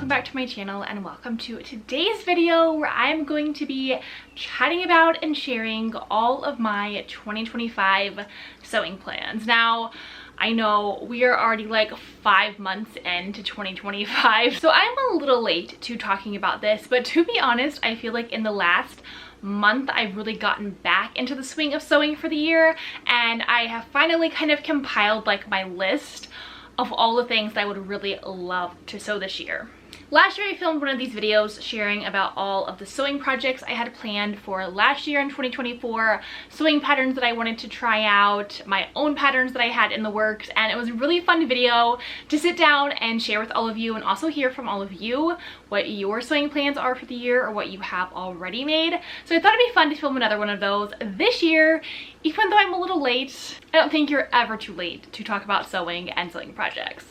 welcome back to my channel and welcome to today's video where I'm going to be chatting about and sharing all of my 2025 sewing plans. Now, I know we are already like 5 months into 2025, so I'm a little late to talking about this, but to be honest, I feel like in the last month I've really gotten back into the swing of sewing for the year, and I have finally kind of compiled like my list of all the things that I would really love to sew this year. Last year I filmed one of these videos sharing about all of the sewing projects I had planned for last year in 2024, sewing patterns that I wanted to try out, my own patterns that I had in the works, and it was a really fun video to sit down and share with all of you and also hear from all of you what your sewing plans are for the year or what you have already made. So I thought it'd be fun to film another one of those this year. Even though I'm a little late, I don't think you're ever too late to talk about sewing and sewing projects.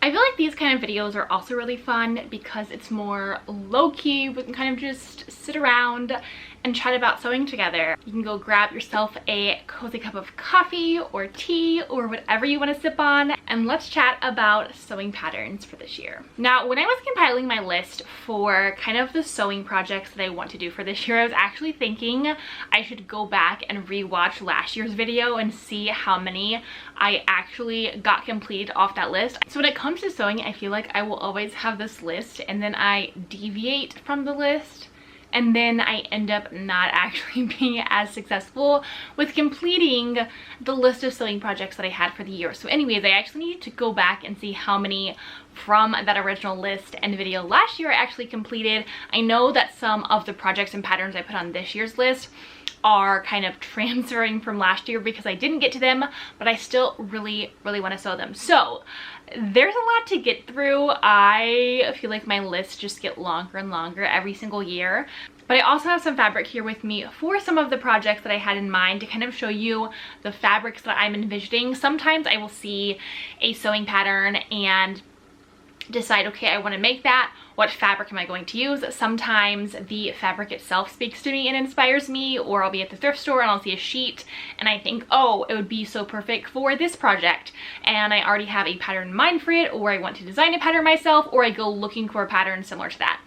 I feel like these kind of videos are also really fun because it's more low-key. We can kind of just sit around and chat about sewing together. You can go grab yourself a cozy cup of coffee or tea or whatever you want to sip on, and let's chat about sewing patterns for this year. Now, when I was compiling my list for kind of the sewing projects that I want to do for this year, I was actually thinking I should go back and rewatch last year's video and see how many I actually got completed off that list. So when it comes to sewing, I feel like I will always have this list and then I deviate from the list, and then I end up not actually being as successful with completing the list of sewing projects that I had for the year. So anyways, I actually need to go back and see how many from that original list and video last year I actually completed. I know that some of the projects and patterns I put on this year's list are kind of transferring from last year because I didn't get to them, but I still really want to sew them. So there's a lot to get through. I feel like my lists just get longer and longer every single year. But I also have some fabric here with me for some of the projects that I had in mind to kind of show you the fabrics that I'm envisioning. Sometimes I will see a sewing pattern and decide, okay, I want to make that. What fabric am I going to use? Sometimes the fabric itself speaks to me and inspires me, or I'll be at the thrift store and I'll see a sheet and I think, oh, it would be so perfect for this project, and I already have a pattern in mind for it, or I want to design a pattern myself, or I go looking for a pattern similar to that.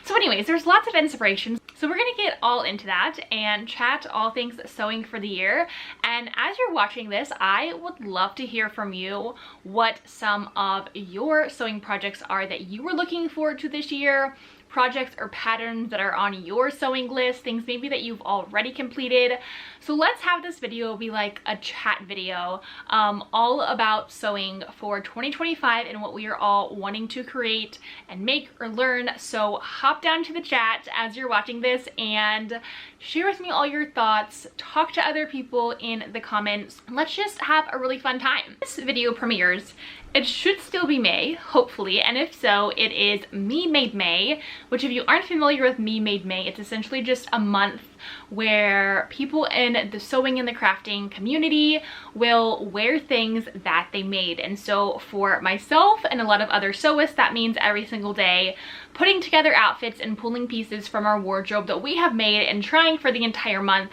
So anyways, there's lots of inspiration. So we're gonna get all into that and chat all things sewing for the year. And as you're watching this, I would love to hear from you what some of your sewing projects are that you were looking forward to this year, projects or patterns that are on your sewing list, things maybe that you've already completed. So let's have this video be like a chat video all about sewing for 2025 and what we are all wanting to create and make or learn. So hop down to the chat as you're watching this and share with me all your thoughts, talk to other people in the comments. Let's just have a really fun time. This video premieres, it should still be May, hopefully, and if so, it is Me Made May, which if you aren't familiar with Me Made May, it's essentially just a month where people in the sewing and the crafting community will wear things that they made. And so for myself and a lot of other sewists, that means every single day putting together outfits and pulling pieces from our wardrobe that we have made and trying for the entire month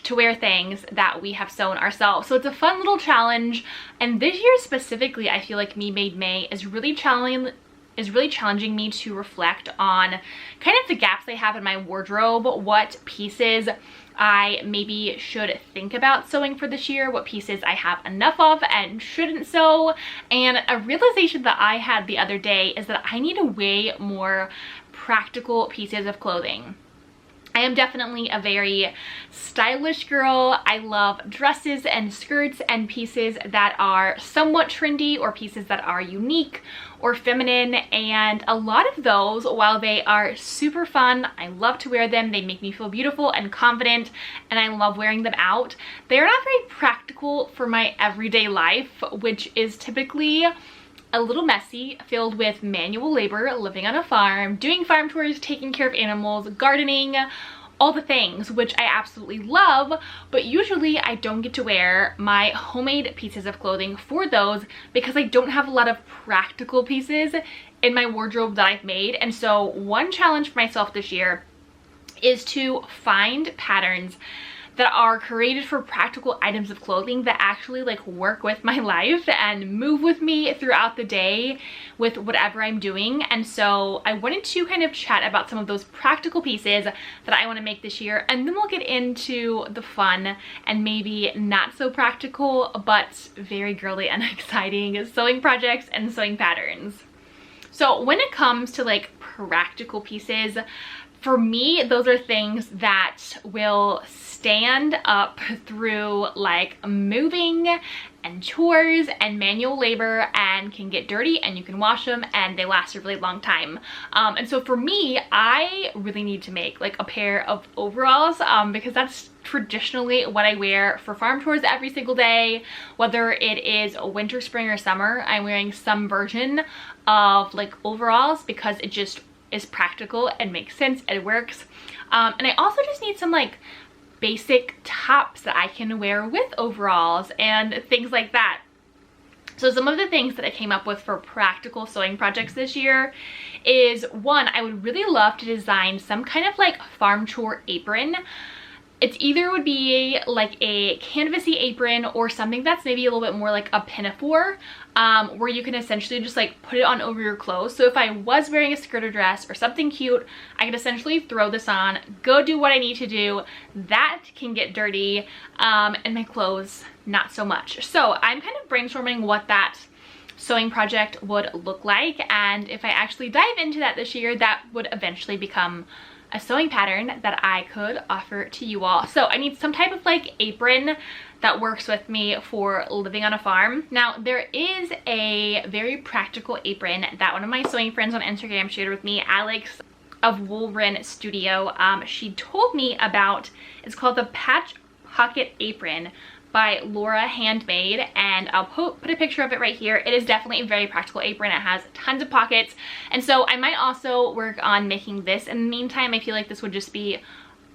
to wear things that we have sewn ourselves. So it's a fun little challenge, and this year specifically I feel like Me Made May is really challenging me to reflect on kind of the gaps I have in my wardrobe, what pieces I maybe should think about sewing for this year, what pieces I have enough of and shouldn't sew. And a realization that I had the other day is that I need way more practical pieces of clothing. I am definitely a very stylish girl. I love dresses and skirts and pieces that are somewhat trendy or pieces that are unique or feminine, and a lot of those, while they are super fun, I love to wear them, they make me feel beautiful and confident, and I love wearing them out, they're not very practical for my everyday life, which is typically a little messy, filled with manual labor, living on a farm, doing farm tours, taking care of animals, gardening, all the things, which I absolutely love, but usually I don't get to wear my homemade pieces of clothing for those because I don't have a lot of practical pieces in my wardrobe that I've made. And so one challenge for myself this year is to find patterns that are curated for practical items of clothing that actually like work with my life and move with me throughout the day with whatever I'm doing. And so I wanted to kind of chat about some of those practical pieces that I want to make this year, and then we'll get into the fun and maybe not so practical but very girly and exciting sewing projects and sewing patterns. So when it comes to like practical pieces, for me, those are things that will stand up through like moving and chores and manual labor and can get dirty and you can wash them and they last a really long time. And so for me, I really need to make like a pair of overalls because that's traditionally what I wear for farm chores every single day. Whether it is winter, spring, or summer, I'm wearing some version of like overalls because it just is practical and makes sense and it works. And I also just need some like basic tops that I can wear with overalls and things like that. So some of the things that I came up with for practical sewing projects this year is, one, I would really love to design some kind of like farm chore apron. It's either would be like a canvasy apron or something that's maybe a little bit more like a pinafore, where you can essentially just like put it on over your clothes. So if I was wearing a skirt or dress or something cute, I could essentially throw this on, go do what I need to do. That can get dirty, and my clothes not so much. So I'm kind of brainstorming what that sewing project would look like, and if I actually dive into that this year, that would eventually become a sewing pattern that I could offer to you all. So I need some type of like apron that works with me for living on a farm. Now there is a very practical apron that one of my sewing friends on Instagram shared with me, Alex of Woolren Studio. She told me about, it's called the Patch Pocket Apron by Laura Handmade, and I'll put a picture of it right here. It is definitely a very practical apron. It has tons of pockets, and so I might also work on making this. In the meantime, I feel like this would just be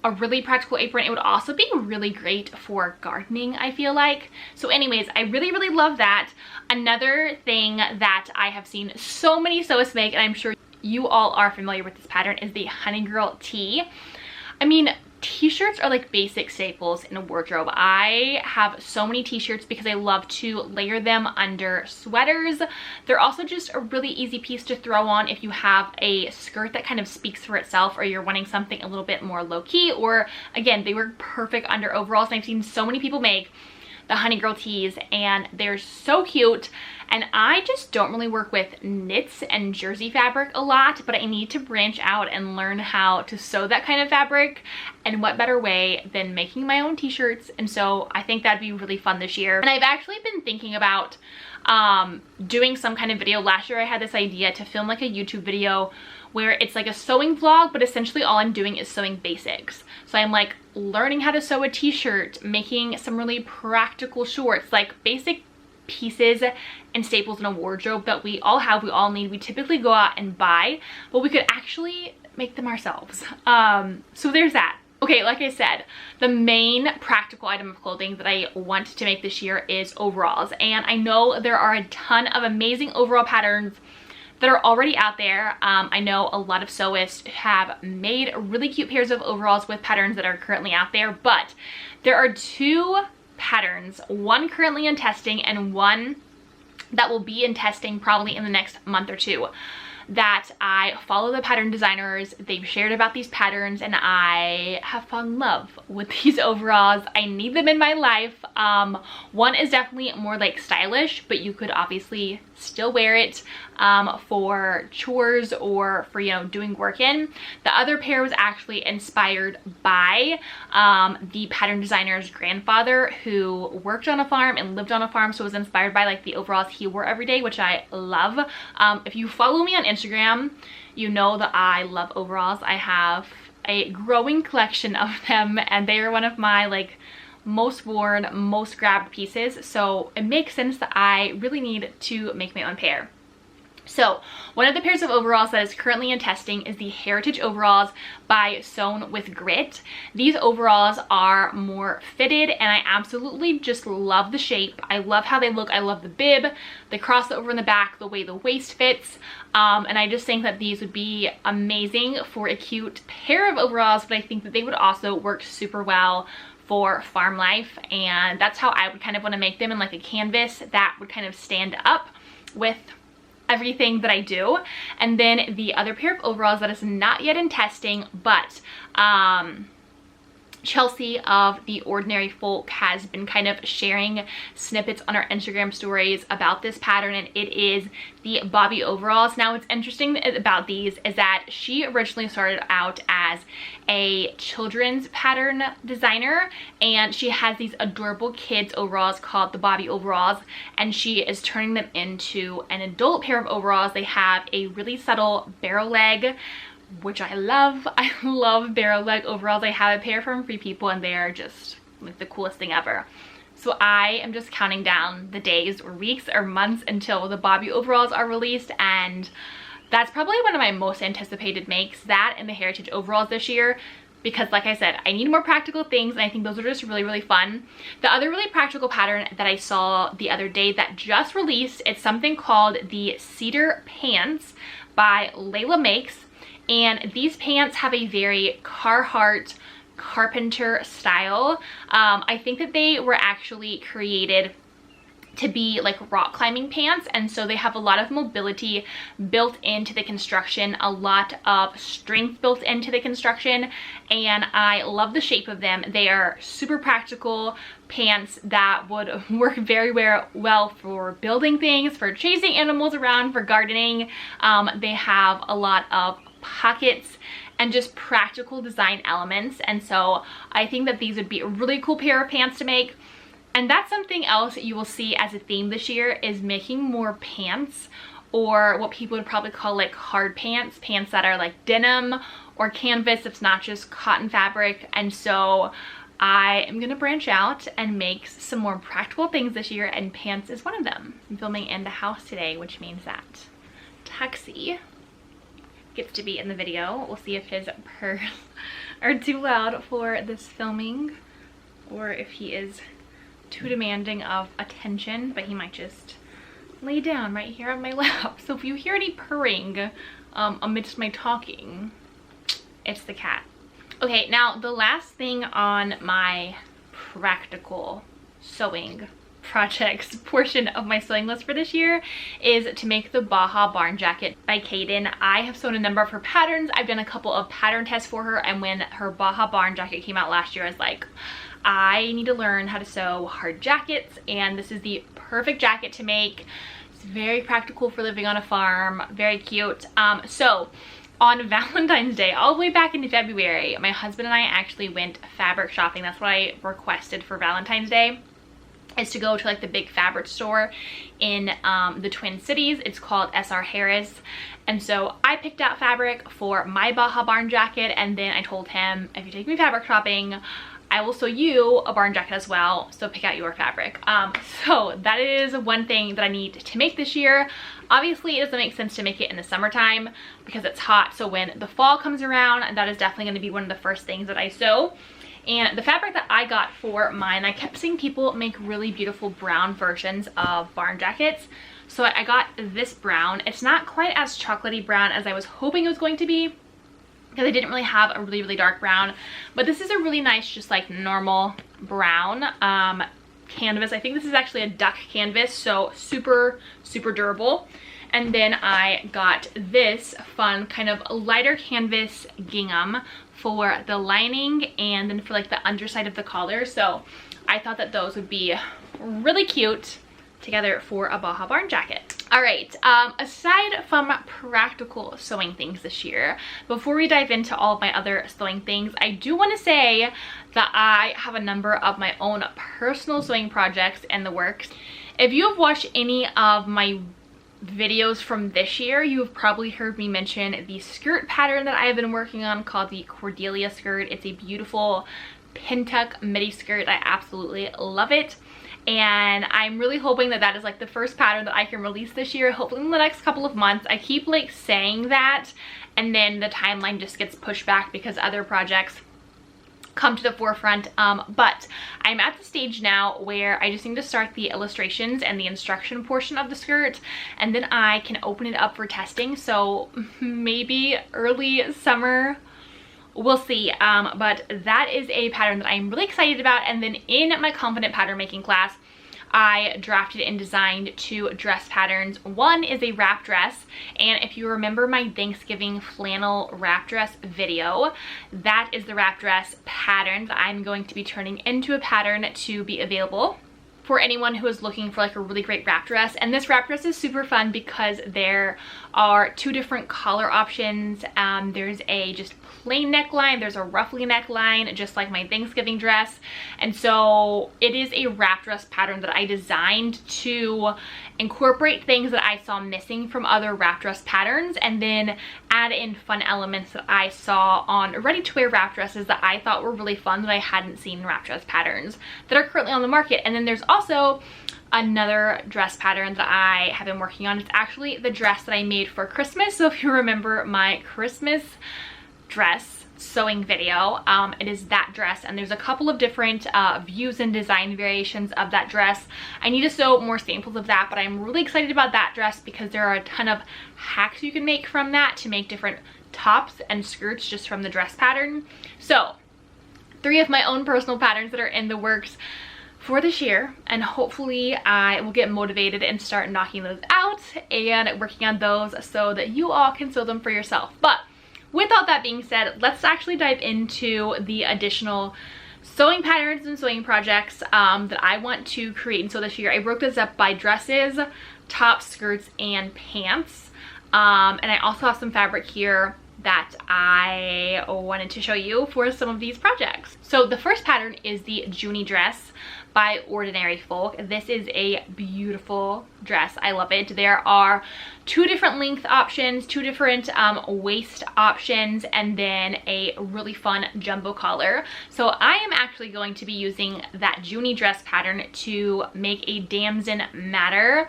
a really practical apron. It would also be really great for gardening, I feel like. So anyways, I really love that. Another thing that I have seen so many sewists make, and I'm sure you all are familiar with this pattern, is the Honey Girl tee. I mean, t-shirts are like basic staples in a wardrobe. I have so many t-shirts because I love to layer them under sweaters. They're also just a really easy piece to throw on if you have a skirt that kind of speaks for itself, or you're wanting something a little bit more low-key, or again, they work perfect under overalls. And I've seen so many people make the Honey Girl tees and they're so cute. And I just don't really work with knits and jersey fabric a lot, but I need to branch out and learn how to sew that kind of fabric. And what better way than making my own t-shirts? And so I think that'd be really fun this year. And I've actually been thinking about doing some kind of video. Last year I had this idea to film like a YouTube video where it's like a sewing vlog, but essentially all I'm doing is sewing basics. So I'm like learning how to sew a t-shirt, making some really practical shorts, like basic pieces and staples in a wardrobe that we all have, we all need, we typically go out and buy, but we could actually make them ourselves. So there's that. Okay, like I said, the main practical item of clothing that I want to make this year is overalls. And I know there are a ton of amazing overall patterns that are already out there. I know a lot of sewists have made really cute pairs of overalls with patterns that are currently out there, but there are two patterns, one currently in testing and one that will be in testing probably in the next month or two, that I follow the pattern designers. They've shared about these patterns and I have fallen in love with these overalls. I need them in my life. One is definitely more like stylish, but you could obviously still wear it for chores or for, you know, doing work in. The other pair was actually inspired by the pattern designer's grandfather, who worked on a farm and lived on a farm, so it was inspired by like the overalls he wore every day, which I love. If you follow me on Instagram, you know that I love overalls. I have a growing collection of them and they are one of my like most worn, most grabbed pieces, so it makes sense that I really need to make my own pair. So one of the pairs of overalls that is currently in testing is the Heritage Overalls by Sewn with Grit. These overalls are more fitted and I absolutely just love the shape. I love how they look. I love the bib, the crossover in the back, the way the waist fits. And I just think that these would be amazing for a cute pair of overalls, but I think that they would also work super well for farm life, and that's how I would kind of want to make them, in like a canvas that would kind of stand up with everything that I do. And then the other pair of overalls that is not yet in testing, but Chelsea of The Ordinary Folk has been kind of sharing snippets on our Instagram stories about this pattern, and it is the Bobby overalls. Now, what's interesting about these is that she originally started out as a children's pattern designer, and she has these adorable kids overalls called the Bobby overalls, and she is turning them into an adult pair of overalls. They have a really subtle barrel leg, which I love. I love barrel leg overalls. I have a pair from Free People, and they are just like the coolest thing ever. So I am just counting down the days or weeks or months until the Bobby overalls are released, and that's probably one of my most anticipated makes, that and the heritage overalls this year, because like I said, I need more practical things, and I think those are just really, really fun. The other really practical pattern that I saw the other day that just released, it's something called the Cedar Pants by Layla Makes. And these pants have a very Carhartt carpenter style. I think that they were actually created to be like rock climbing pants, and so they have a lot of mobility built into the construction, a lot of strength built into the construction, and I love the shape of them. They are super practical pants that would work very well for building things, for chasing animals around, for gardening. They have a lot of pockets and just practical design elements, and so I think that these would be a really cool pair of pants to make. And that's something else you will see as a theme this year, is making more pants, or what people would probably call like hard pants, pants that are like denim or canvas. It's not just cotton fabric. And so I am gonna branch out and make some more practical things this year, and pants is one of them. I'm filming in the house today, which means that Tuxie gets to be in the video. We'll see if his purrs are too loud for this filming, or if he is too demanding of attention, but he might just lay down right here on my lap. So if you hear any purring amidst my talking, it's the cat. Okay, now the last thing on my practical sewing projects portion of my sewing list for this year is to make the Baja Barn Jacket by Kaden. I have sewn a number of her patterns. I've done a couple of pattern tests for her, and when her Baja Barn Jacket came out last year, I was like, I need to learn how to sew hard jackets, and this is the perfect jacket to make. It's very practical for living on a farm, very cute. So on Valentine's Day, all the way back in February, my husband and I actually went fabric shopping. That's what I requested for Valentine's Day, is to go to like the big fabric store in the Twin Cities. It's called SR Harris. And so I picked out fabric for my Baja Barn Jacket, and then I told him, if you take me fabric shopping, I will sew you a barn jacket as well, so pick out your fabric. So that is one thing that I need to make this year. Obviously, it doesn't make sense to make it in the summertime because it's hot, so when the fall comes around, that is definitely going to be one of the first things that I sew. And the fabric that I got for mine, I kept seeing people make really beautiful brown versions of barn jackets. So I got this brown. It's not quite as chocolatey brown as I was hoping it was going to be, because I didn't really have a really dark brown, but this is a really nice, just like normal brown canvas. I think this is actually a duck canvas, so super durable. And then I got this fun kind of lighter canvas gingham for the lining, and then for like the underside of the collar. So I thought that those would be really cute together for a Baja Barn Jacket. All right, aside from practical sewing things this year, before we dive into all of my other sewing things, I do want to say that I have a number of my own personal sewing projects in the works. If you have watched any of my videos from this year, you have probably heard me mention the skirt pattern that I have been working on called the Cordelia skirt. It's a beautiful pintuck midi skirt. I absolutely love it. And I'm really hoping that that is like the first pattern that I can release this year, hopefully in the next couple of months. I keep like saying that, and then the timeline just gets pushed back because other projects come to the forefront. But I'm at the stage now where I just need to start the illustrations and the instruction portion of the skirt, and then I can open it up for testing. So maybe early summer we'll see. But that is a pattern that I'm really excited about. And then in my confident pattern making class, I drafted and designed 2 dress patterns. One is a wrap dress, and if you remember my Thanksgiving flannel wrap dress video, that is the wrap dress pattern that I'm going to be turning into a pattern to be available for anyone who is looking for like a really great wrap dress. And this wrap dress is super fun because there are 2 different collar options. There's a just plain neckline, there's a ruffly neckline, just like my Thanksgiving dress. And so it is a wrap dress pattern that I designed to incorporate things that I saw missing from other wrap dress patterns, and then add in fun elements that I saw on ready-to-wear wrap dresses that I thought were really fun that I hadn't seen in wrap dress patterns that are currently on the market. And then there's also another dress pattern that I have been working on. It's actually the dress that I made for Christmas. So if you remember my Christmas dress sewing video, it is that dress, and there's a couple of different views and design variations of that dress. I need to sew more samples of that, but I'm really excited about that dress because there are a ton of hacks you can make from that to make different tops and skirts just from the dress pattern. So 3 of my own personal patterns that are in the works for this year, and hopefully I will get motivated and start knocking those out and working on those so that you all can sew them for yourself. But with all that being said, let's actually dive into the additional sewing patterns and sewing projects that I want to create and sew this year. I broke this up by dresses, tops, skirts, and pants. And I also have some fabric here that I wanted to show you for some of these projects. So the first pattern is the Junie dress by Ordinary Folk. This is a beautiful dress. I love it. There are 2 different length options, 2 different waist options, and then a really fun jumbo collar. So I am actually going to be using that Junie dress pattern to make a Damson Matter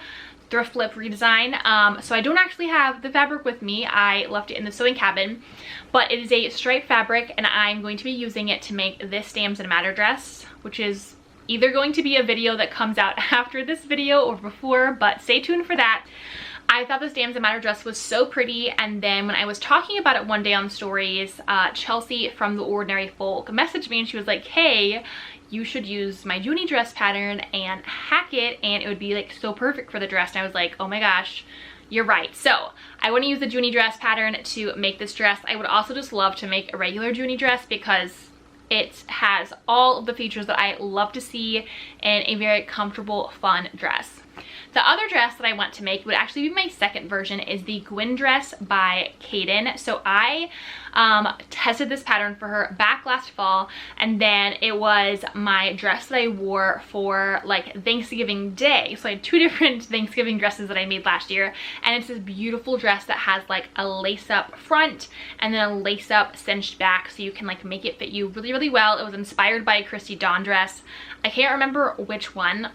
thrift flip redesign. So I don't actually have the fabric with me. I left it in the sewing cabin, but it is a striped fabric, and I'm going to be using it to make this Damson Matter dress, which is either going to be a video that comes out after this video or before, but stay tuned for that. I thought this Damson Matter dress was so pretty, and then when I was talking about it one day on stories, Chelsea from the Ordinary Folk messaged me and she was like, hey, you should use my Junie dress pattern and hack it, and it would be like so perfect for the dress. And I was like, oh my gosh, you're right. So I want to use the Junie dress pattern to make this dress. I would also just love to make a regular Junie dress because it has all of the features that I love to see in a very comfortable, fun dress. The other dress that I want to make would actually be my second version, is the Gwen dress by Kaden. So I tested this pattern for her back last fall, and then it was my dress that I wore for like Thanksgiving Day. So I had 2 different Thanksgiving dresses that I made last year, and it's this beautiful dress that has like a lace up front and then a lace up cinched back, so you can like make it fit you really, really well. It was inspired by a Christy Dawn dress. I can't remember which one,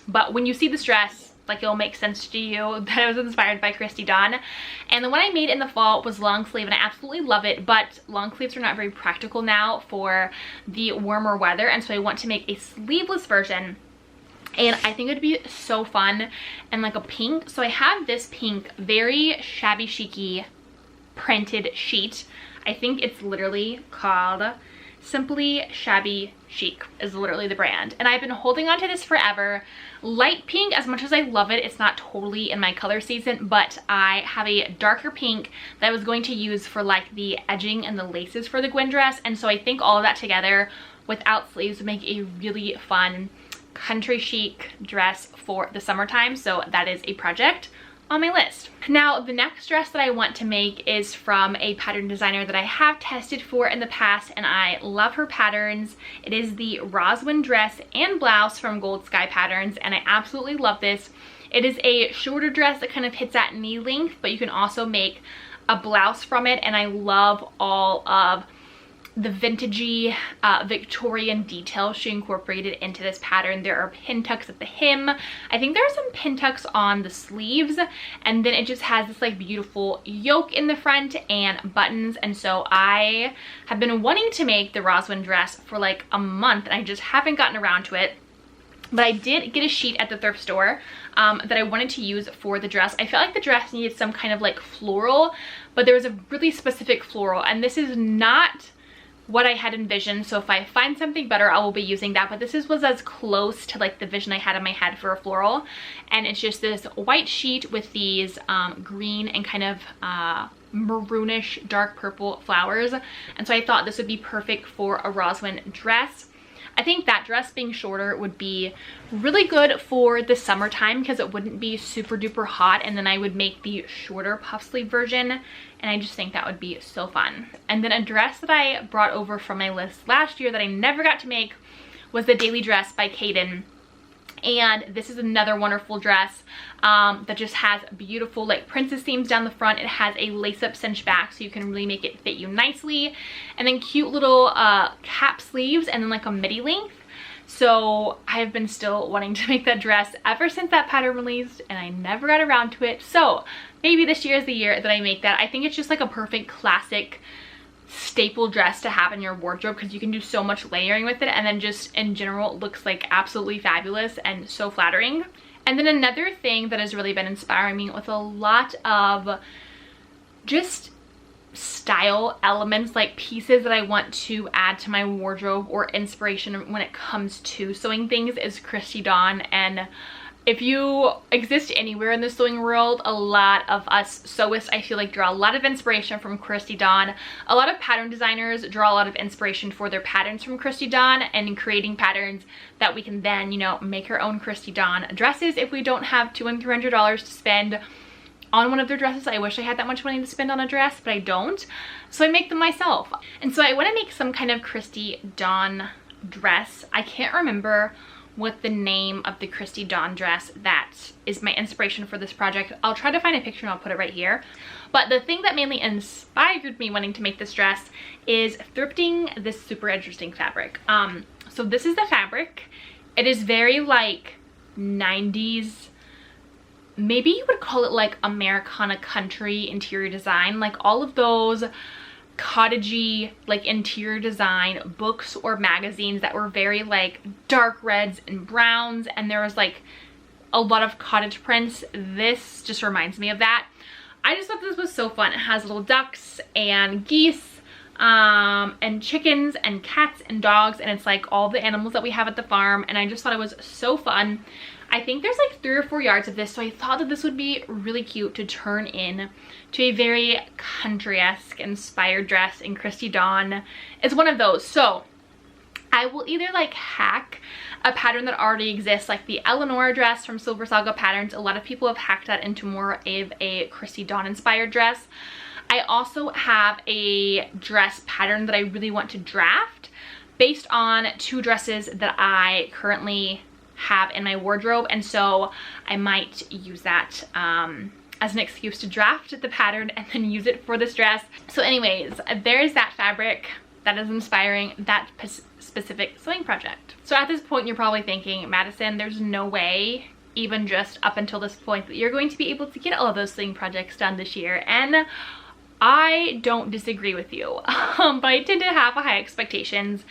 but when you see this dress, like, it'll make sense to you that it was inspired by Christy Dawn. And the one I made in the fall was long sleeve, and I absolutely love it, but long sleeves are not very practical now for the warmer weather, and so I want to make a sleeveless version, and I think it would be so fun and like a pink. So I have this pink, very shabby chic-y printed sheet. I think it's literally called Simply Shabby Chic is literally the brand, and I've been holding on to this forever. Light pink, as much as I love it, it's not totally in my color season, but I have a darker pink that I was going to use for like the edging and the laces for the Gwen dress, and so I think all of that together without sleeves would make a really fun country chic dress for the summertime. So that is a project on my list. Now, the next dress that I want to make is from a pattern designer that I have tested for in the past, and I love her patterns. It is the Roswin dress and blouse from Gold Sky Patterns, and I absolutely love this. It is a shorter dress that kind of hits at knee length, but you can also make a blouse from it, and I love all of the vintagey Victorian details she incorporated into this pattern. There are pin tucks at the hem. I think there are some pin tucks on the sleeves, and then it just has this like beautiful yoke in the front and buttons. And so I have been wanting to make the Roswin dress for like a month, and I just haven't gotten around to it. But I did get a sheet at the thrift store that I wanted to use for the dress. I felt like the dress needed some kind of like floral, but there was a really specific floral, and this is not what I had envisioned. So if I find something better, I will be using that. But was as close to like the vision I had in my head for a floral. And it's just this white sheet with these green and kind of maroonish dark purple flowers. And so I thought this would be perfect for a Roswin dress. I think that dress being shorter would be really good for the summertime because it wouldn't be super duper hot, and then I would make the shorter puff sleeve version, and I just think that would be so fun. And then a dress that I brought over from my list last year that I never got to make was the Daily Dress by Kaden. And this is another wonderful dress that just has beautiful like princess themes down the front. It has a lace-up cinch back so you can really make it fit you nicely, and then cute little cap sleeves, and then like a midi length. So I have been still wanting to make that dress ever since that pattern released, and I never got around to it. So maybe this year is the year that I make that. I think it's just like a perfect classic staple dress to have in your wardrobe because you can do so much layering with it, and then just in general it looks like absolutely fabulous and so flattering. And then another thing that has really been inspiring me with a lot of just style elements, like pieces that I want to add to my wardrobe or inspiration when it comes to sewing things, is Christy Dawn. And if you exist anywhere in the sewing world, a lot of us sewists, I feel like, draw a lot of inspiration from Christy Dawn. A lot of pattern designers draw a lot of inspiration for their patterns from Christy Dawn, and in creating patterns that we can then, you know, make our own Christy Dawn dresses if we don't have $200 and $300 to spend on one of their dresses. I wish I had that much money to spend on a dress, but I don't. So I make them myself. And so I want to make some kind of Christy Dawn dress. I can't remember what the name of the Christy Dawn dress that is my inspiration for this project. I'll try to find a picture and I'll put it right here. But the thing that mainly inspired me wanting to make this dress is thrifting this super interesting fabric. So this is the fabric. It is very like 90s, maybe you would call it like Americana country interior design, like all of those cottagey like interior design books or magazines that were very like dark reds and browns, and there was like a lot of cottage prints. This just reminds me of that. I just thought this was so fun. It has little ducks and geese and chickens and cats and dogs, and it's like all the animals that we have at the farm, and I just thought it was so fun. I think there's like 3 or 4 yards of this, so I thought that this would be really cute to turn in to a very country-esque inspired dress, and Christy Dawn is one of those. So I will either like hack a pattern that already exists, like the Eleanor dress from Silver Saga Patterns. A lot of people have hacked that into more of a Christy Dawn inspired dress. I also have a dress pattern that I really want to draft based on 2 dresses that I currently have in my wardrobe, and so I might use that as an excuse to draft the pattern and then use it for this dress. So anyways, there's that fabric that is inspiring that specific sewing project. So at this point you're probably thinking, Madison, there's no way, even just up until this point, that you're going to be able to get all of those sewing projects done this year. And I don't disagree with you, but I tend to have high expectations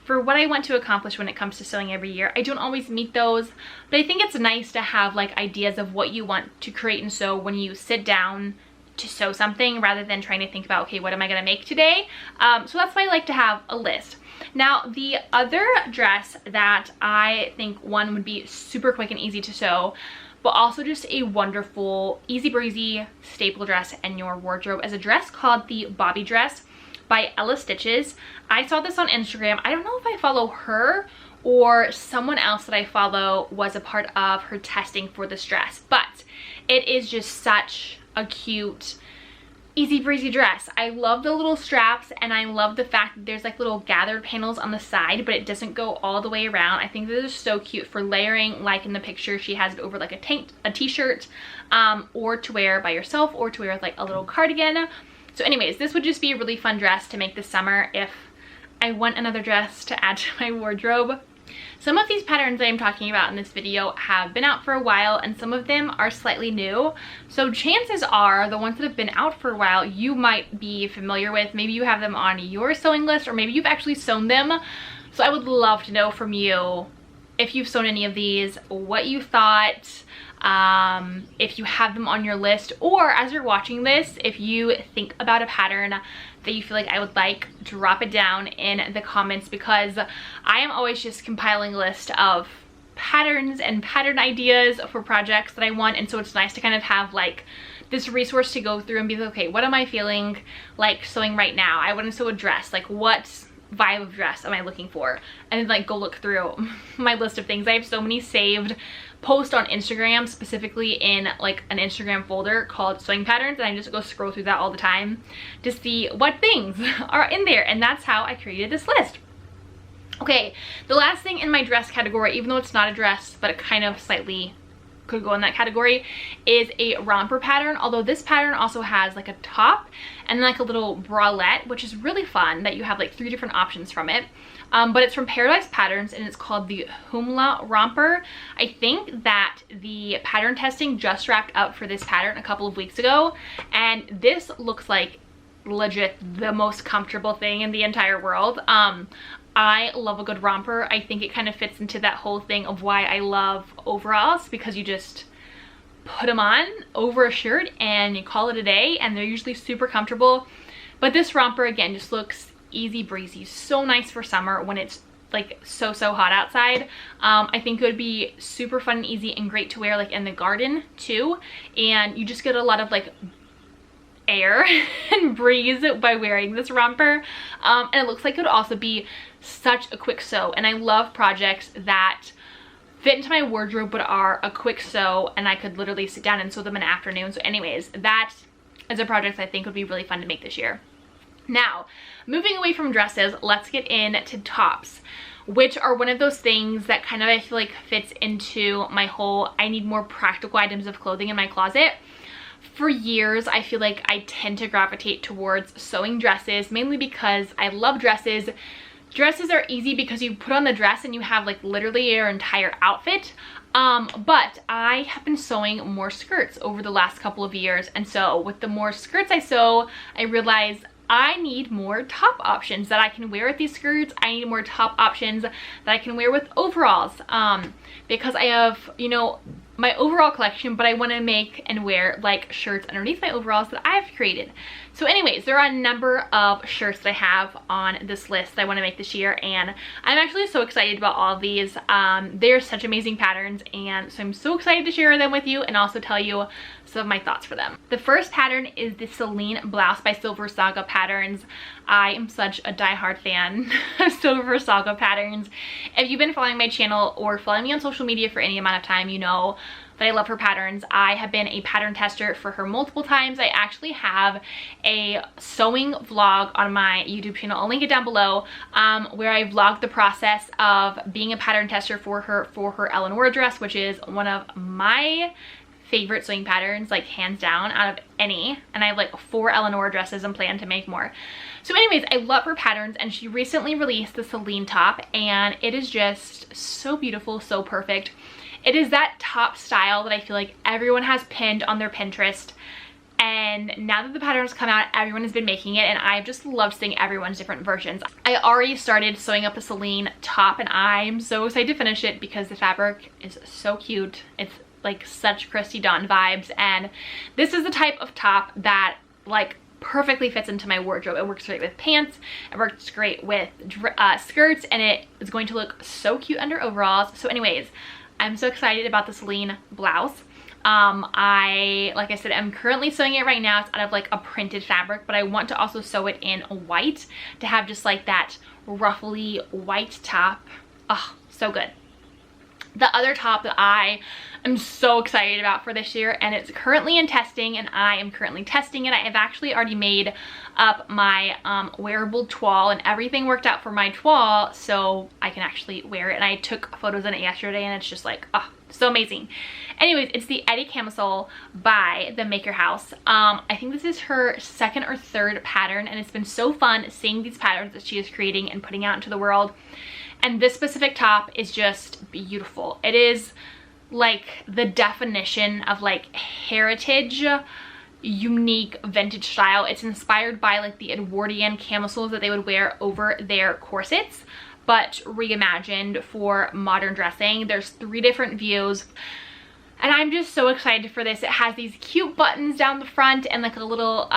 for what I want to accomplish when it comes to sewing every year. I don't always meet those, but I think it's nice to have like ideas of what you want to create and sew when you sit down to sew something, rather than trying to think about, okay, what am I gonna make today? So that's why I like to have a list. Now, the other dress that I think one would be super quick and easy to sew, but also just a wonderful, easy breezy staple dress in your wardrobe, is a dress called the Bobby dress by Ella Stitches. I saw this on Instagram. I don't know if I follow her or someone else that I follow was a part of her testing for this dress, but it is just such a cute, easy breezy dress. I love the little straps, and I love the fact that there's like little gathered panels on the side, but it doesn't go all the way around. I think this is so cute for layering, like in the picture she has it over like a t-shirt, or to wear by yourself, or to wear with like a little cardigan. So anyways, this would just be a really fun dress to make this summer if I want another dress to add to my wardrobe. Some of these patterns that I'm talking about in this video have been out for a while, and some of them are slightly new. So chances are the ones that have been out for a while you might be familiar with. Maybe you have them on your sewing list, or maybe you've actually sewn them. So I would love to know from you if you've sewn any of these, what you thought, if you have them on your list, or as you're watching this, if you think about a pattern that you feel like I would like, drop it down in the comments, because I am always just compiling a list of patterns and pattern ideas for projects that I want, and so it's nice to kind of have like this resource to go through and be like, okay, what am I feeling like sewing right now? I want to sew a dress, like what vibe of dress am I looking for? And then like go look through my list of things. I have so many saved posts on Instagram, specifically in like an Instagram folder called sewing patterns, and I just go scroll through that all the time to see what things are in there, and that's how I created this list. Okay, the last thing in my dress category, even though it's not a dress, but it kind of slightly could go in that category, is a romper pattern. Although this pattern also has like a top and like a little bralette, which is really fun that you have like 3 different options from it. But it's from Paradise Patterns, and it's called the Humla Romper. I think that the pattern testing just wrapped up for this pattern a couple of weeks ago, and this looks like legit the most comfortable thing in the entire world. I love a good romper. I think it kind of fits into that whole thing of why I love overalls, because you just put them on over a shirt and you call it a day, and they're usually super comfortable. But this romper again just looks easy breezy, so nice for summer when it's like so hot outside. I think it would be super fun and easy and great to wear like in the garden too, and you just get a lot of like air and breeze by wearing this romper. And it looks like it would also be such a quick sew, and I love projects that fit into my wardrobe but are a quick sew, and I could literally sit down and sew them in the afternoon. So anyways, that is a project I think would be really fun to make this year. Now, moving away from dresses, let's get into tops, which are one of those things that kind of I feel like fits into my whole I need more practical items of clothing in my closet. For years, I feel like I tend to gravitate towards sewing dresses, mainly because I love dresses. Dresses are easy because you put on the dress and you have like literally your entire outfit. But I have been sewing more skirts over the last couple of years, and so with the more skirts I sew, I realize I need more top options that I can wear with these skirts. I need more top options that I can wear with overalls, because I have, you know, my overall collection, but I want to make and wear like shirts underneath my overalls that I've created. So anyways, there are a number of shirts that I have on this list that I want to make this year, and I'm actually so excited about all of these. They're such amazing patterns, and so I'm so excited to share them with you and also tell you some of my thoughts for them. The first pattern is the Celine Blouse by Silver Saga Patterns. I am such a diehard fan of Silver Saga Patterns. If you've been following my channel or following me on social media for any amount of time, you know that I love her patterns. I have been a pattern tester for her multiple times. I actually have a sewing vlog on my YouTube channel, I'll link it down below, where I vlogged the process of being a pattern tester for her Eleanor dress, which is one of my favorite sewing patterns, like hands down out of any, and I have like 4 Eleanor dresses and plan to make more. So anyways, I love her patterns, and she recently released the Celine top, and it is just so beautiful, so perfect. It is that top style that I feel like everyone has pinned on their Pinterest, and now that the pattern's come out, everyone has been making it, and I've just loved seeing everyone's different versions. I already started sewing up a Celine top, and I'm so excited to finish it because the fabric is so cute. It's like such Christy Dawn vibes, and this is the type of top that like perfectly fits into my wardrobe. It works great with pants, it works great with skirts, and it is going to look so cute under overalls. So anyways, I'm so excited about the Celine blouse. Like I said, I'm currently sewing it right now. It's out of like a printed fabric, but I want to also sew it in white to have just like that ruffly white top. Oh, so good. The other top that I am so excited about for this year, and it's currently in testing, and I am currently testing it. I have actually already made up my wearable toile, and everything worked out for my toile so I can actually wear it, and I took photos in it yesterday, and it's just like, oh, so amazing. Anyways, it's the Eddie camisole by the Maker House. I think this is her 2nd or 3rd pattern, and it's been so fun seeing these patterns that she is creating and putting out into the world. And this specific top is just beautiful. It is like the definition of like heritage, unique vintage style. It's inspired by like the Edwardian camisoles that they would wear over their corsets, but reimagined for modern dressing. There's 3 different views. And I'm just so excited for this. It has these cute buttons down the front and like a little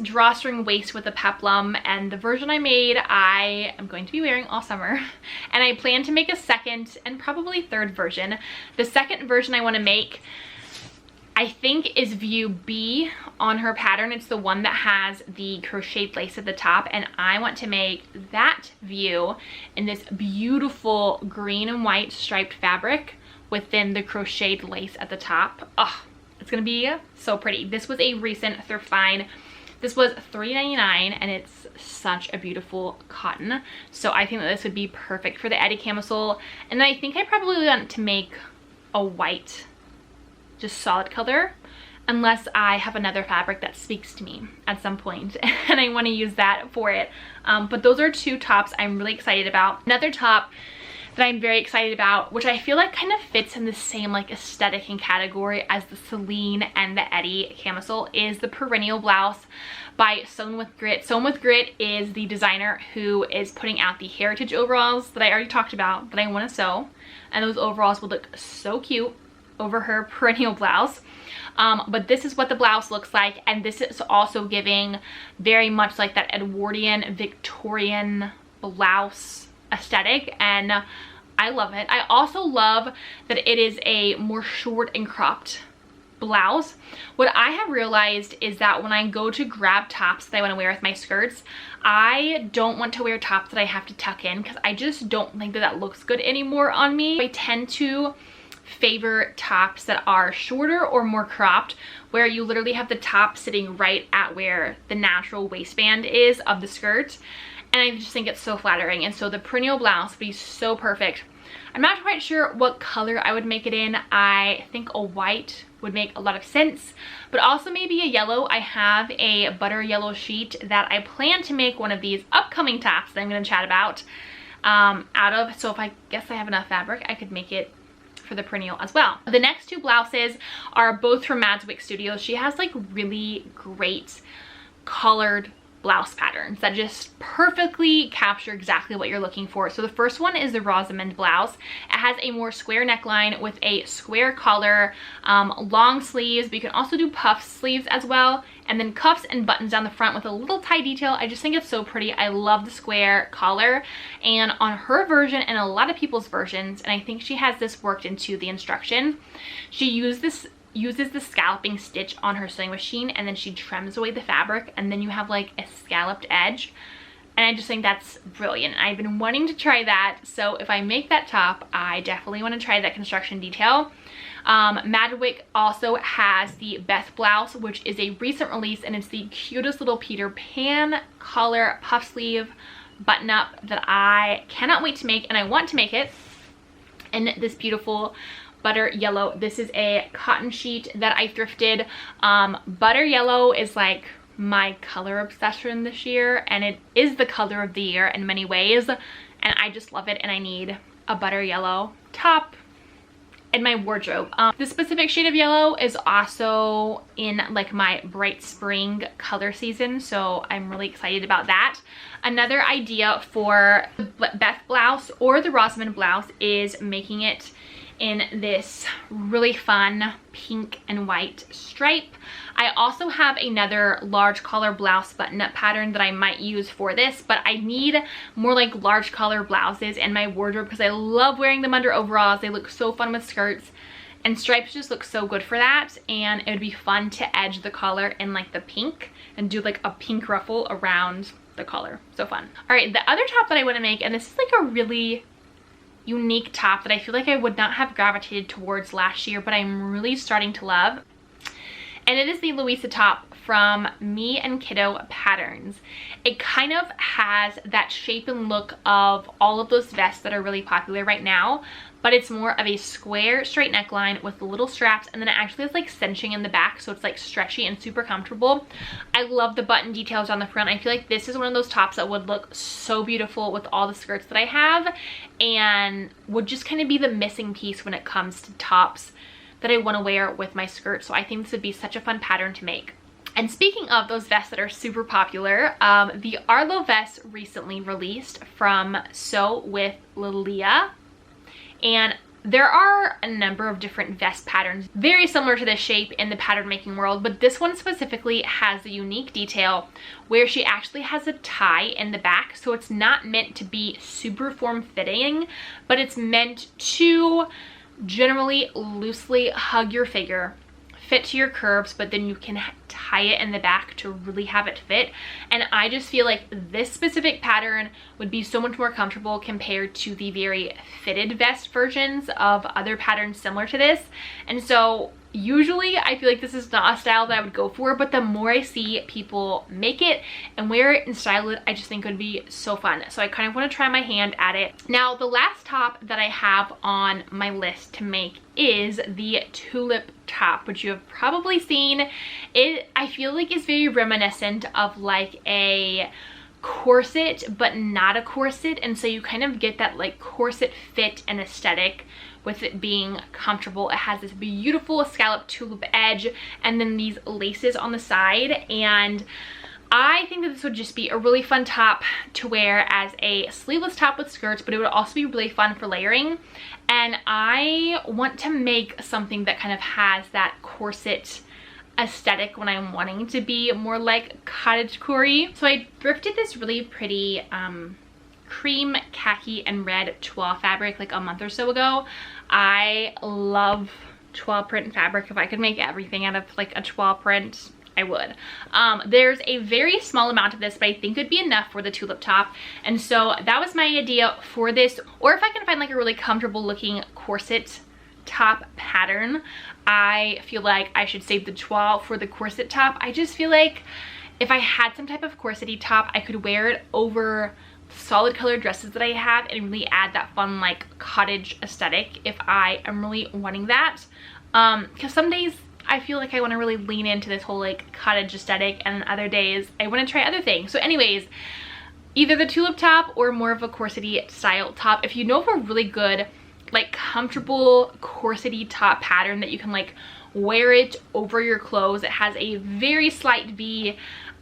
drawstring waist with a peplum, and the version I made I am going to be wearing all summer, and I plan to make a second and probably third version. The second version I want to make, I think, is view B on her pattern. It's the one that has the crocheted lace at the top, and I want to make that view in this beautiful green and white striped fabric within the crocheted lace at the top. Oh, it's gonna be so pretty. This was a recent thrift find. This was $3.99, and it's such a beautiful cotton. So I think that this would be perfect for the Eddie camisole. And then I think I probably want to make a white, just solid color, unless I have another fabric that speaks to me at some point and I want to use that for it. But those are 2 tops I'm really excited about. Another top that I'm very excited about, which I feel like kind of fits in the same like aesthetic and category as the Celine and the Eddie camisole, is the Perennial Blouse by Sewn with Grit. Sewn with Grit is the designer who is putting out the heritage overalls that I already talked about that I want to sew, and those overalls would look so cute over her Perennial Blouse. But this is what the blouse looks like, and this is also giving very much like that Edwardian Victorian blouse aesthetic, and I love it. I also love that it is a more short and cropped blouse. What I have realized is that when I go to grab tops that I want to wear with my skirts, I don't want to wear tops that I have to tuck in, because I just don't think that that looks good anymore on me. I tend to favor tops that are shorter or more cropped, where you literally have the top sitting right at where the natural waistband is of the skirt, and I just think it's so flattering. And so the Perennial Blouse would be so perfect. I'm not quite sure what color I would make it in. I think a white would make a lot of sense, but also maybe a yellow. I have a butter yellow sheet that I plan to make one of these upcoming tops that I'm going to chat about out of, so if I guess I have enough fabric, I could make it for the Perennial as well. The next 2 blouses are both from Mads Wick Studios. She has like really great colored blouse patterns that just perfectly capture exactly what you're looking for. So the first one is the Rosamond blouse. It has a more square neckline with a square collar, long sleeves, but you can also do puff sleeves as well, and then cuffs and buttons down the front with a little tie detail. I just think it's so pretty. I love the square collar, and on her version and a lot of people's versions, and I think she has this worked into the instruction, she uses the scalloping stitch on her sewing machine, and then she trims away the fabric, and then you have like a scalloped edge, and I just think that's brilliant. I've been wanting to try that, so if I make that top, I definitely want to try that construction detail. Mads Wick also has the Beth blouse, which is a recent release, and it's the cutest little Peter Pan collar puff sleeve button up that I cannot wait to make, and I want to make it in this beautiful butter yellow. This is a cotton sheet that I thrifted. Butter yellow is like my color obsession this year, and it is the color of the year in many ways, and I just love it, and I need a butter yellow top in my wardrobe. This specific shade of yellow is also in like my bright spring color season, so I'm really excited about that. Another idea for the Beth blouse or the Rosamond blouse is making it in this really fun pink and white stripe. I also have another large collar blouse button-up pattern that I might use for this, but I need more like large collar blouses in my wardrobe because I love wearing them under overalls. They look so fun with skirts, and stripes just look so good for that, and it would be fun to edge the collar in like the pink and do like a pink ruffle around the collar. So fun. All right, the other top that I want to make, and this is like a really unique top that I feel like I would not have gravitated towards last year, but I'm really starting to love, and it is the Louisa top from Me and Kiddo Patterns. It kind of has that shape and look of all of those vests that are really popular right now, but it's more of a square straight neckline with little straps, and then it actually has like cinching in the back, so it's like stretchy and super comfortable. I love the button details on the front. I feel like this is one of those tops that would look so beautiful with all the skirts that I have, and would just kind of be the missing piece when it comes to tops that I want to wear with my skirt. So I think this would be such a fun pattern to make. And speaking of those vests that are super popular, the Arlo vest recently released from Sew with Lilia, and there are a number of different vest patterns very similar to this shape in the pattern making world, but this one specifically has the unique detail where she actually has a tie in the back. So it's not meant to be super form fitting, but it's meant to generally loosely hug your figure, fit to your curves, but then you can tie it in the back to really have it fit. And I just feel like this specific pattern would be so much more comfortable compared to the very fitted vest versions of other patterns similar to this. And so usually I feel like this is not a style that I would go for, but the more I see people make it and wear it and style it, I just think it would be so fun. So I kind of want to try my hand at it. Now, the last top that I have on my list to make is the tulip top, which you have probably seen. It, I feel like, is very reminiscent of like a corset, but not a corset, and so you kind of get that like corset fit and aesthetic with it being comfortable. It has this beautiful scallop tulip edge and then these laces on the side, and I think that this would just be a really fun top to wear as a sleeveless top with skirts, but it would also be really fun for layering. And I want to make something that kind of has that corset aesthetic when I'm wanting to be more like cottagecore-y. So I thrifted this really pretty cream, khaki, and red twill fabric like a month or so ago. I love twill print fabric. If I could make everything out of like a twill print, I would. There's a very small amount of this, but I think it'd be enough for the tulip top. And so that was my idea for this. Or if I can find like a really comfortable looking corset top pattern, I feel like I should save the twill for the corset top. I just feel like if I had some type of corsety top, I could wear it over solid colored dresses that I have and really add that fun like cottage aesthetic if I am really wanting that. Because some days I feel like I want to really lean into this whole like cottage aesthetic, and other days I want to try other things. So anyways, either the tulip top or more of a corsety style top. If you know of a really good like comfortable corsety top pattern that you can like wear it over your clothes, it has a very slight V.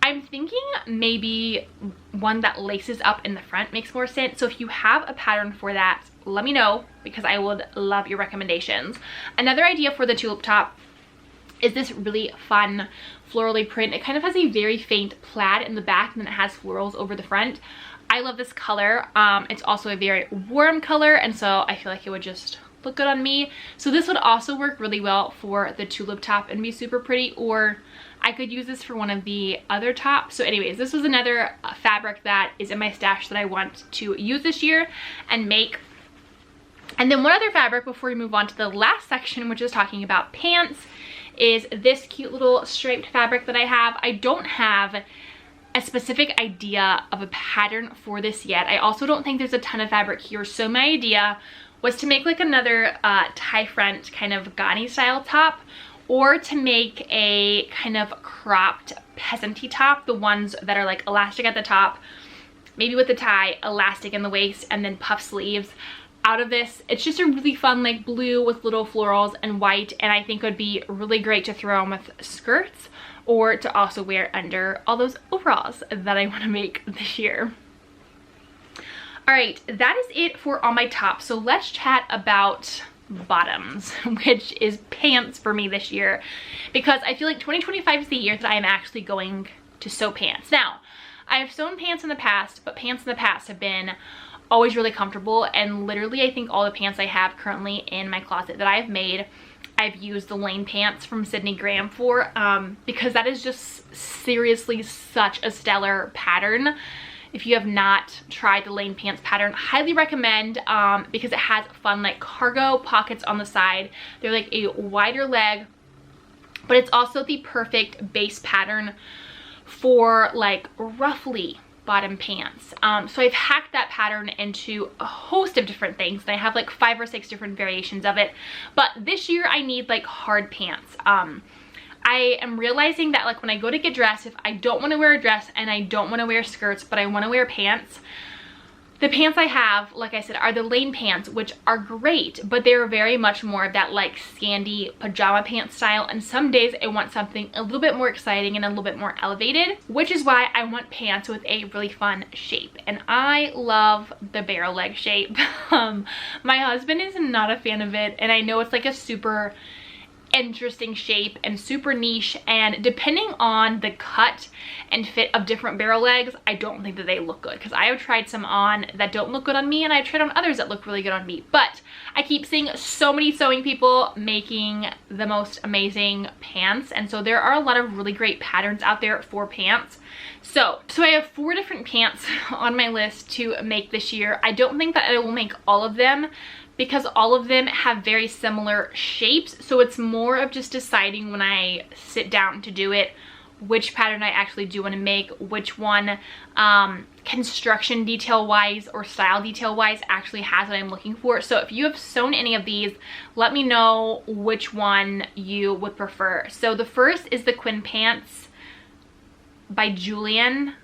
I'm thinking maybe one that laces up in the front makes more sense. So if you have a pattern for that, let me know, because I would love your recommendations. Another idea for the tulip top is this really fun florally print. It kind of has a very faint plaid in the back, and then it has florals over the front. I love this color. It's also a very warm color, and so I feel like it would just look good on me. So this would also work really well for the tulip top and be super pretty, or I could use this for one of the other tops. So anyways, this was another fabric that is in my stash that I want to use this year and make. And then one other fabric before we move on to the last section, which is talking about pants, is this cute little striped fabric that I have. I don't have a specific idea of a pattern for this yet. I also don't think there's a ton of fabric here. So my idea was to make like another tie front kind of Ghani style top, or to make a kind of cropped peasanty top, the ones that are like elastic at the top, maybe with the tie, elastic in the waist, and then puff sleeves. Out of this, it's just a really fun like blue with little florals and white, and I think it would be really great to throw on with skirts, or to also wear under all those overalls that I want to make this year. All right, that is it for all my tops. So let's chat about bottoms, which is pants for me this year, because I feel like 2025 is the year that I am actually going to sew pants. Now, I have sewn pants in the past, but pants in the past have been always really comfortable, and literally I think all the pants I have currently in my closet that I've made, I've used the Lane pants from Sydney Graham for, because that is just seriously such a stellar pattern. If you have not tried the Lane pants pattern, highly recommend, because it has fun like cargo pockets on the side. They're like a wider leg, but it's also the perfect base pattern for like roughly bottom pants. So I've hacked that pattern into a host of different things, and I have like 5 or 6 different variations of it. But this year I need like hard pants. I am realizing that like when I go to get dressed, if I don't want to wear a dress and I don't want to wear skirts, but I want to wear pants, The pants I have, like I said, are the Lane pants, which are great, but they're very much more of that like sandy pajama pants style. And some days I want something a little bit more exciting and a little bit more elevated, which is why I want pants with a really fun shape. And I love the barrel leg shape. My husband is not a fan of it, and I know it's like a super interesting shape and super niche, and depending on the cut and fit of different barrel legs, I don't think that they look good, because I have tried some on that don't look good on me, and I've tried on others that look really good on me. But I keep seeing so many sewing people making the most amazing pants, and so there are a lot of really great patterns out there for pants. So I have 4 different pants on my list to make this year. I don't think that I will make all of them, because all of them have very similar shapes, so it's more of just deciding when I sit down to do it which pattern I actually do want to make, which one construction detail wise or style detail wise actually has what I'm looking for. So if you have sewn any of these, let me know which one you would prefer. So the first is the Quinn pants by Julian.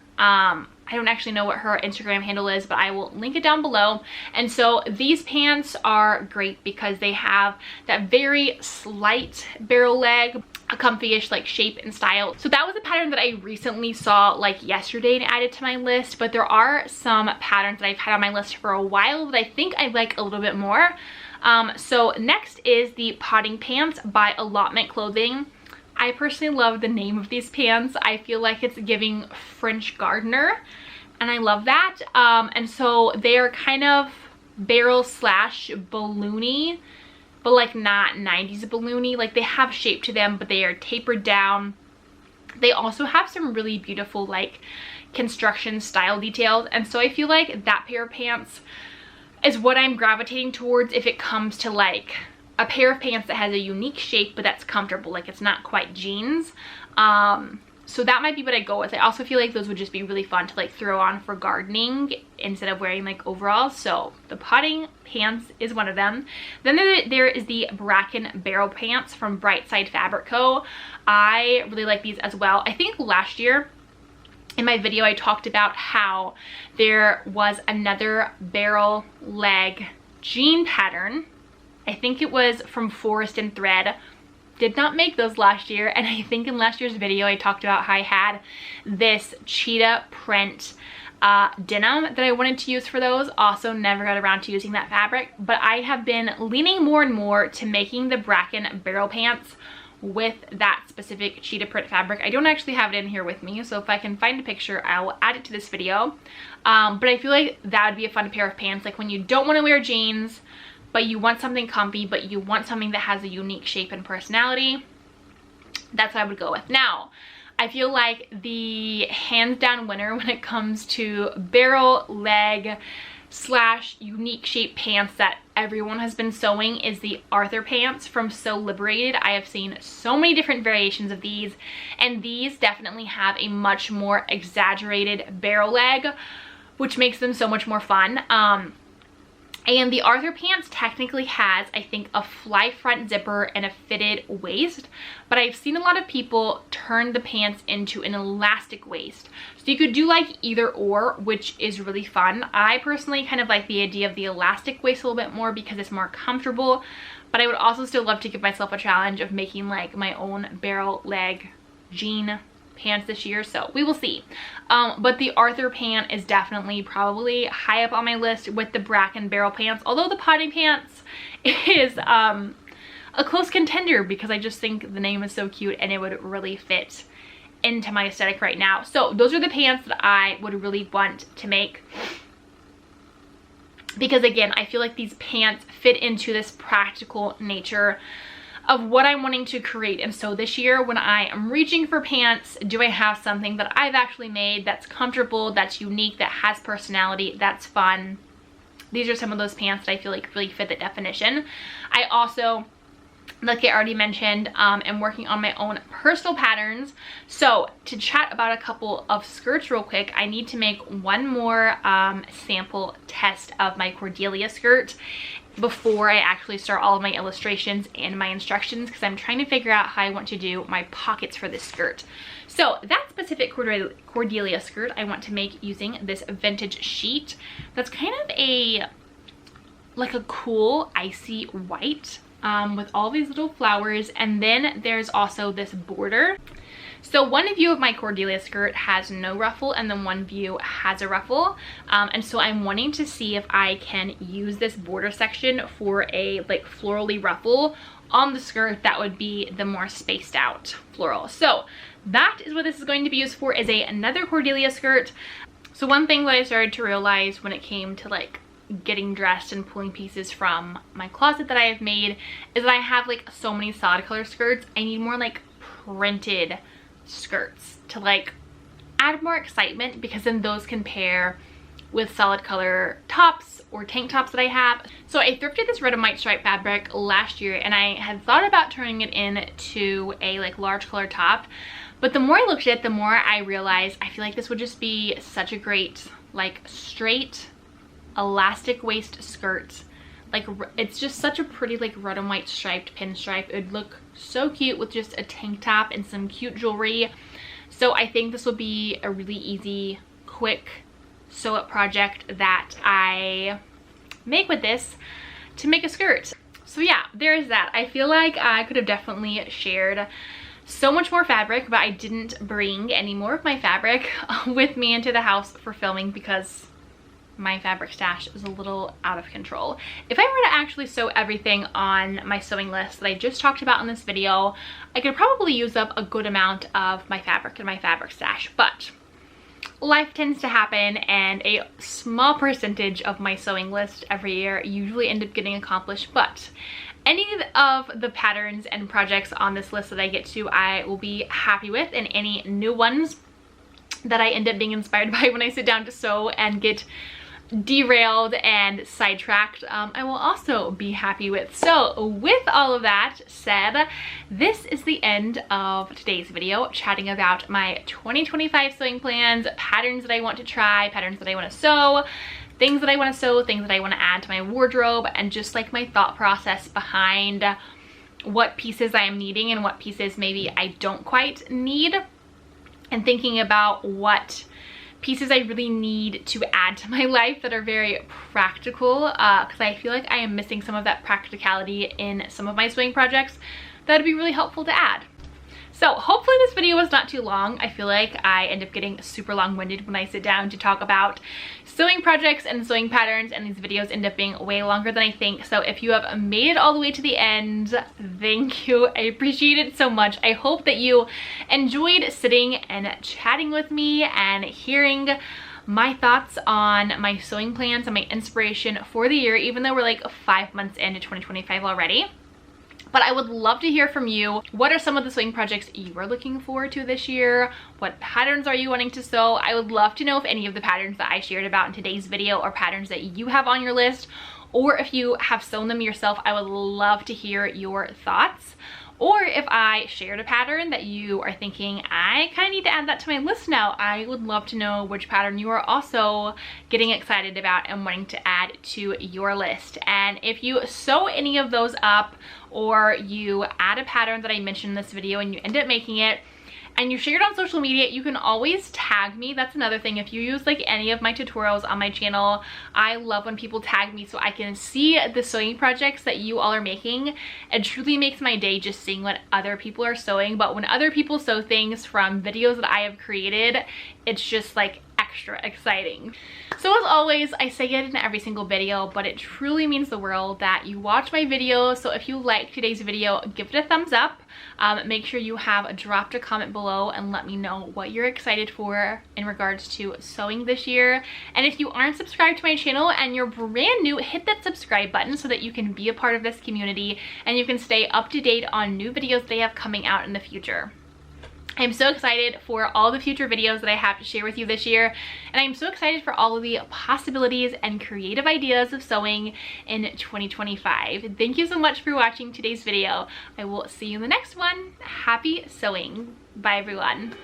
I don't actually know what her Instagram handle is, but I will link it down below. And so these pants are great because they have that very slight barrel leg, a comfy-ish like shape and style. So that was a pattern that I recently saw like yesterday and added to my list, but there are some patterns that I've had on my list for a while that I think I like a little bit more. So next is the potting pants by Allotment Clothing. I personally love the name of these pants. I feel like it's giving French gardener, and I love that. And so they are kind of barrel slash balloony, but like not 90s balloony. Like they have shape to them, but they are tapered down. They also have some really beautiful like construction style details, and so I feel like that pair of pants is what I'm gravitating towards if it comes to like a pair of pants that has a unique shape but that's comfortable, like it's not quite jeans. So that might be what I go with. I also feel like those would just be really fun to like throw on for gardening instead of wearing like overalls. So the potting pants is one of them. Then there is the Bracken barrel pants from Brightside Fabric Co. I really like these as well. I think last year in my video I talked about how there was another barrel leg jean pattern. I think it was from Forest and Thread. Did not make those last year, and I think in last year's video I talked about how I had this cheetah print denim that I wanted to use for those. Also never got around to using that fabric, but I have been leaning more and more to making the Bracken barrel pants with that specific cheetah print fabric. I don't actually have it in here with me, so if I can find a picture I will add it to this video. But I feel like that would be a fun pair of pants, like when you don't want to wear jeans but you want something comfy, but you want something that has a unique shape and personality. That's what I would go with. Now, I feel like the hands down winner when it comes to barrel leg slash unique shape pants that everyone has been sewing is the Arthur pants from So Liberated. I have seen so many different variations of these, and these definitely have a much more exaggerated barrel leg, which makes them so much more fun. And the Arthur pants technically has, I think, a fly front zipper and a fitted waist, but I've seen a lot of people turn the pants into an elastic waist. So you could do like either or, which is really fun. I personally kind of like the idea of the elastic waist a little bit more because it's more comfortable, but I would also still love to give myself a challenge of making like my own barrel leg jean pants this year, so we will see. But the Arthur pant is definitely probably high up on my list with the Bracken barrel pants, although the potting pants is a close contender because I just think the name is so cute and it would really fit into my aesthetic right now. So those are the pants that I would really want to make, because again, I feel like these pants fit into this practical nature of what I'm wanting to create. And so this year when I am reaching for pants, do I have something that I've actually made that's comfortable, that's unique, that has personality, that's fun? These are some of those pants that I feel like really fit the definition. I also like I already mentioned, and working on my own personal patterns. So to chat about a couple of skirts real quick, I need to make one more sample test of my Cordelia skirt before I actually start all of my illustrations and my instructions, because I'm trying to figure out how I want to do my pockets for this skirt. So that specific Cordelia skirt I want to make using this vintage sheet that's kind of like a cool icy white, with all these little flowers, and then there's also this border. So one view of my Cordelia skirt has no ruffle and then one view has a ruffle, and so I'm wanting to see if I can use this border section for a like florally ruffle on the skirt that would be the more spaced out floral. So that is what this is going to be used for, is another Cordelia skirt. So one thing that I started to realize when it came to like getting dressed and pulling pieces from my closet that I have made is that I have like so many solid color skirts. I need more like printed skirts to like add more excitement, because then those can pair with solid color tops or tank tops that I have. So I thrifted this red and white stripe fabric last year, and I had thought about turning it into a like large color top, but the more I looked at it, the more I realized I feel like this would just be such a great like straight elastic waist skirt. Like it's just such a pretty like red and white striped pinstripe. It would look so cute with just a tank top and some cute jewelry. So I think this will be a really easy, quick sew up project that I make with this to make a skirt. So yeah, there is that. I feel like I could have definitely shared so much more fabric, but I didn't bring any more of my fabric with me into the house for filming because my fabric stash is a little out of control. If I were to actually sew everything on my sewing list that I just talked about in this video, I could probably use up a good amount of my fabric in my fabric stash, but life tends to happen and a small percentage of my sewing list every year usually end up getting accomplished. But any of the patterns and projects on this list that I get to, I will be happy with, and any new ones that I end up being inspired by when I sit down to sew and get derailed and sidetracked, I will also be happy with. So with all of that said, this is the end of today's video, chatting about my 2025 sewing plans, patterns that I want to try, patterns that I want to sew, things that I want to sew, things that I want to add to my wardrobe, and just like my thought process behind what pieces I am needing and what pieces maybe I don't quite need, and thinking about what pieces I really need to add to my life that are very practical, because I feel like I am missing some of that practicality in some of my sewing projects that would be really helpful to add. So hopefully this video was not too long. I feel like I end up getting super long-winded when I sit down to talk about sewing projects and sewing patterns, and these videos end up being way longer than I think. So if you have made it all the way to the end, thank you. I appreciate it so much. I hope that you enjoyed sitting and chatting with me and hearing my thoughts on my sewing plans and my inspiration for the year, even though we're like 5 months into 2025 already. But I would love to hear from you. What are some of the sewing projects you are looking forward to this year? What patterns are you wanting to sew? I would love to know if any of the patterns that I shared about in today's video are patterns that you have on your list, or if you have sewn them yourself. I would love to hear your thoughts. Or if I shared a pattern that you are thinking, I kind of need to add that to my list now, I would love to know which pattern you are also getting excited about and wanting to add to your list. And if you sew any of those up, or you add a pattern that I mentioned in this video and you end up making it, and you share it on social media, you can always tag me. That's another thing. If you use like any of my tutorials on my channel, I love when people tag me so I can see the sewing projects that you all are making. It truly makes my day just seeing what other people are sewing. But when other people sew things from videos that I have created, it's just like extra exciting. So as always, I say it in every single video, but it truly means the world that you watch my video. So if you like today's video, give it a thumbs up. Make sure you have dropped a comment below and let me know what you're excited for in regards to sewing this year. And if you aren't subscribed to my channel and you're brand new, hit that subscribe button so that you can be a part of this community and you can stay up to date on new videos they have coming out in the future. I'm so excited for all the future videos that I have to share with you this year, and I'm so excited for all of the possibilities and creative ideas of sewing in 2025. Thank you so much for watching today's video. I will see you in the next one. Happy sewing. Bye everyone.